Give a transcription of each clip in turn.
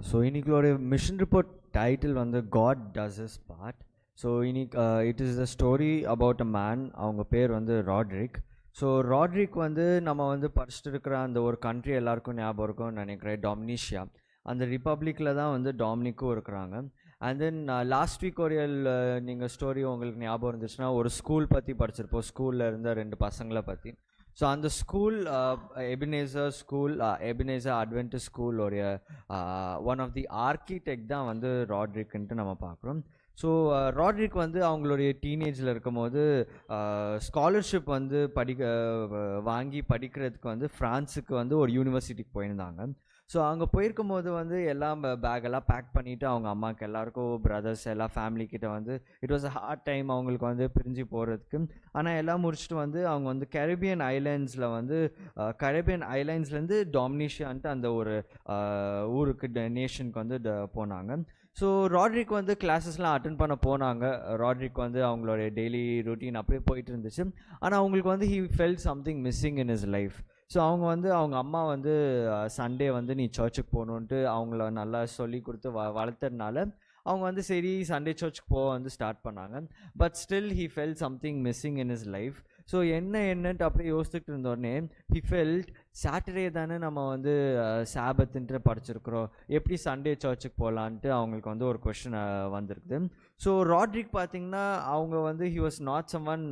So இன்னைக்கு mission report title வந்து God does his part. So இன்னைக்கு it is the story about a man. அவங்க பேர் வந்து ராட்ரிக். ஸோ ராட்ரிக் வந்து நம்ம வந்து படிச்சுட்டு இருக்கிற அந்த ஒரு கண்ட்ரி எல்லாருக்கும் ஞாபகம் இருக்கும்னு நினைக்கிறேன், டொமினிஷியா. அந்த ரிப்பப்ளிக்கில் தான் வந்து டாமினிக்கும் இருக்கிறாங்க. அண்ட் தென் லாஸ்ட் வீக் ஒரு நீங்கள் ஸ்டோரி உங்களுக்கு ஞாபகம் இருந்துச்சுன்னா ஒரு ஸ்கூல் பற்றி படிச்சிருப்போம், ஸ்கூலில் இருந்த ரெண்டு பசங்களை பற்றி. ஸோ அந்த school Ebenezer school, Ebenezer Adventist school உடைய ஒன் ஆஃப் தி ஆர்கிடெக்ட் தான் வந்து ராட்ரிக்ன்ட்டு நம்ம பார்க்குறோம். ஸோ ராட்ரிக் வந்து அவங்களுடைய டீனேஜில் இருக்கும் போது ஸ்காலர்ஷிப் வந்து வாங்கி படிக்கிறதுக்கு வந்து ஃப்ரான்ஸுக்கு வந்து ஒரு யூனிவர்சிட்டிக்கு போயிருந்தாங்க. ஸோ அங்கே போயிருக்கும் போது வந்து எல்லாம் பேக்கெல்லாம் பேக் பண்ணிவிட்டு அவங்க அம்மாவுக்கு எல்லாருக்கும் பிரதர்ஸ் எல்லாம் ஃபேமிலிக்கிட்ட வந்து it was a heart time அவங்களுக்கு வந்து பிரிஞ்சு போகிறதுக்கு. ஆனால் எல்லாம் முடிச்சுட்டு வந்து அவங்க வந்து கரீபியன் ஐலாண்ட்ஸ்லேருந்து டொமினிஷியான்ட்டு அந்த ஒரு ஊருக்கு நேஷனுக்கு வந்து போனாங்க. ஸோ ராட்ரிக் வந்து கிளாஸஸ்லாம் அட்டன் பண்ண போனாங்க. ராட்ரிக் வந்து அவங்களுடைய டெய்லி ரொட்டீன் அப்படியே போயிட்டு இருந்துச்சு. ஆனால் அவங்களுக்கு வந்து he felt something missing in his life. So அவங்க அம்மா வந்து சண்டே வந்து நீ சர்ச்சுக்கு போகணுன்ட்டு அவங்கள நல்லா சொல்லி கொடுத்து வளர்த்ததுனால அவங்க வந்து சரி சண்டே சர்ச்சுக்கு போக வந்து ஸ்டார்ட் பண்ணாங்க. But still he felt something missing in his life. So என்னன்ட்டு அப்படியே யோசிச்சுட்டு இருந்தோடனே ஹி ஃபெல்ட் சாட்டர்டே தானே நம்ம வந்து சாபத்துன்ட்டு படிச்சிருக்கிறோம், எப்படி சண்டே சர்ச்சுக்கு போகலான்ட்டு அவங்களுக்கு வந்து ஒரு கொஷின் வந்திருக்குது. ஸோ ராட்ரிக் பார்த்திங்கன்னா அவங்க வந்து ஹி வாஸ் நாட் சம்ஒன்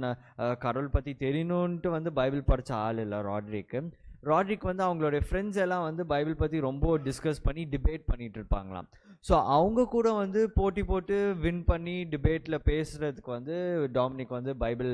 கடவுள் பற்றி தெரியணுன்ட்டு வந்து பைபிள் படித்த ஆள் இல்லை ராட்ரிக் வந்து அவங்களுடைய ஃப்ரெண்ட்ஸ் எல்லாம் வந்து பைபிள் பற்றி ரொம்ப டிஸ்கஸ் பண்ணி டிபேட் பண்ணிகிட்டு இருப்பாங்களாம். ஸோ அவங்க கூட வந்து போட்டி போட்டு வின் பண்ணி டிபேட்டில் பேசுகிறதுக்கு வந்து டாமினிக் வந்து பைபிள்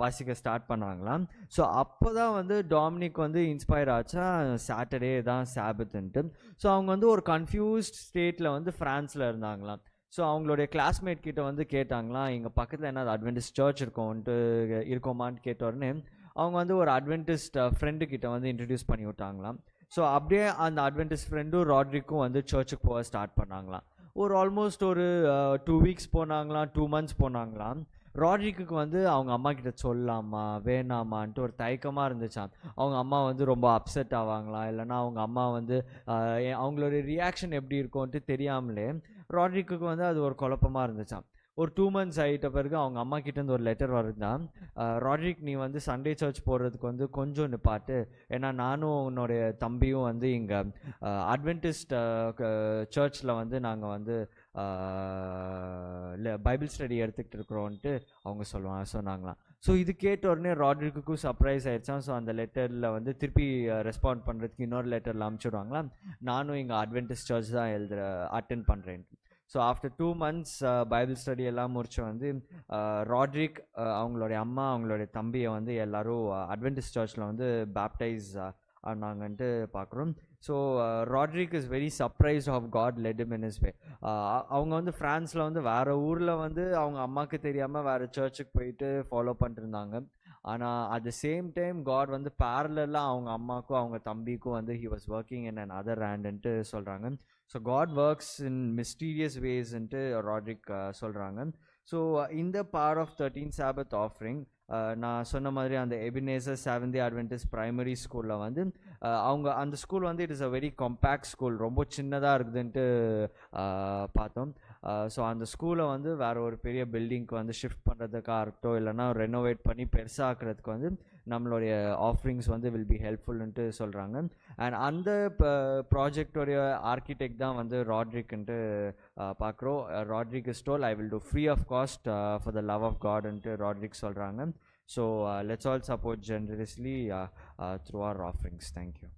வாசிக்க ஸ்டார்ட் பண்ணாங்களாம். ஸோ அப்போ தான் வந்து டாமினிக் வந்து இன்ஸ்பயர் ஆச்சா சாட்டர்டே தான் சாபத்துன்ட்டு. ஸோ அவங்க வந்து ஒரு கன்ஃபியூஸ்ட் ஸ்டேட்டில் வந்து ஃப்ரான்ஸில் இருந்தாங்களாம். ஸோ அவங்களுடைய கிளாஸ்மேட் கிட்ட வந்து கேட்டாங்களாம், எங்கள் பக்கத்தில் என்ன அட்வென்டிஸ்ட் சர்ச் இருக்கோமான்னு கேட்ட உடனே அவங்க வந்து ஒரு அட்வென்டிஸ்ட் ஃப்ரெண்டு கிட்ட வந்து இன்ட்ரடியூஸ் பண்ணி விட்டாங்களாம். ஸோ அப்படியே அந்த அட்வென்டிஸ்ட் ஃப்ரெண்டும் ராட்ரிக்கும் வந்து சர்ச்சுக்கு போக ஸ்டார்ட் பண்ணாங்களாம். ஆல்மோஸ்ட் ஒரு 2 வீக்ஸ் போனாங்களாம், 2 மந்த்ஸ் போனாங்களாம். ராட்ரிக்கு வந்து அவங்க அம்மா கிட்ட சொல்லலாமா வேணாமான்ட்டு ஒரு தயக்கமாக இருந்துச்சான். அவங்க அம்மா வந்து ரொம்ப அப்செட் ஆவாங்களாம், இல்லைன்னா அவங்க அம்மா வந்து அவங்களுடைய ரியாக்ஷன் எப்படி இருக்கும்ன்ட்டு தெரியாமலே ராட்ரிக்கு வந்து அது ஒரு குழப்பமாக இருந்துச்சான். ஒரு 2 மந்த்ஸ் ஆகிட்ட பிறகு அவங்க அம்மா கிட்டேருந்து ஒரு லெட்டர் வருதுதான், ராட்ரிக் நீ வந்து சண்டே சர்ச் போடுறதுக்கு வந்து கொஞ்சம் நிப்பாட்டு, ஏன்னா நானும் உன்னுடைய தம்பியும் வந்து இங்கே அட்வென்டிஸ்ட் சர்ச்சில் வந்து நாங்கள் வந்து பைபிள் ஸ்டடி எடுத்துக்கிட்டு இருக்கிறோன்ட்டு அவங்க சொன்னாங்களாம். ஸோ இது கேட்ட உடனே ராட்ரிக்குக்கும் சர்ப்ரைஸ் ஆயிடுச்சான். ஸோ அந்த லெட்டரில் வந்து திருப்பி ரெஸ்பாண்ட் பண்ணுறதுக்கு இன்னொரு லெட்டரில் அனுப்பிச்சுடுவாங்களா, நானும் இங்கே அட்வென்டிஸ்ட் சர்ச் தான் அட்டென்ட் பண்ணுறேன்ட்டு. So after 2 months Bible study எல்லாம் முடிச்சு வந்து ராட்ரிக் அவங்களுடைய அம்மா அவங்களுடைய தம்பியை வந்து எல்லோரும் அட்வென்டிஸ்ட் சர்ச்சில் வந்து பேப்டைஸ் ஆனாங்கன்ட்டு பார்க்குறோம். So Rodrick is very surprise of God let him in his way. அவங்க வந்து ஃப்ரான்ஸில் வந்து வேறு ஊரில் வந்து அவங்க அம்மாவுக்கு தெரியாமல் வேறு சர்ச்சுக்கு போயிட்டு ஃபாலோ பண்ணிட்டுருந்தாங்க. ஆனால் at the same time God வந்து பேரலாக அவங்க அம்மாவுக்கும் அவங்க தம்பிக்கும் வந்து he was working in an other ஹேண்டுன்ட்டு சொல்கிறாங்க. So God works in mysterious வேஸ்ன்ட்டு ராட்ரிக் சொல்கிறாங்க. ஸோ இந்த பார்ட் ஆஃப் 13 சாபத் ஆஃபரிங் நான் சொன்ன மாதிரி அந்த எபினேசர் செவன்த் அட்வென்டிஸ்ட் பிரைமரி ஸ்கூலில் வந்து அவங்க அந்த ஸ்கூல் வந்து it is a very compact school, ரொம்ப சின்னதாக இருக்குதுன்ட்டு பார்த்தோம். ஸோ அந்த ஸ்கூலை வந்து வேறு ஒரு பெரிய பில்டிங்க்கு வந்து ஷிஃப்ட் பண்ணுறதுக்காக இருக்கட்டும், இல்லைனா ரெனோவேட் பண்ணி பெருசாக்குறதுக்கு வந்து நம்மளுடைய ஆஃபரிங்ஸ் வந்து வில் பி ஹெல்ப்ஃபுல்ன்ட்டு சொல்கிறாங்க. அண்ட் அந்த ப்ராஜெக்டோடைய ஆர்கிடெக்ட் தான் வந்து ராட்ரிக்ன்ட்டு பார்க்குறோம். Rodrick is told I will do free of cost for the love of காட்ன்ட்டு ராட்ரிக் சொல்கிறாங்க. So let's all support generously through our offerings. Thank you.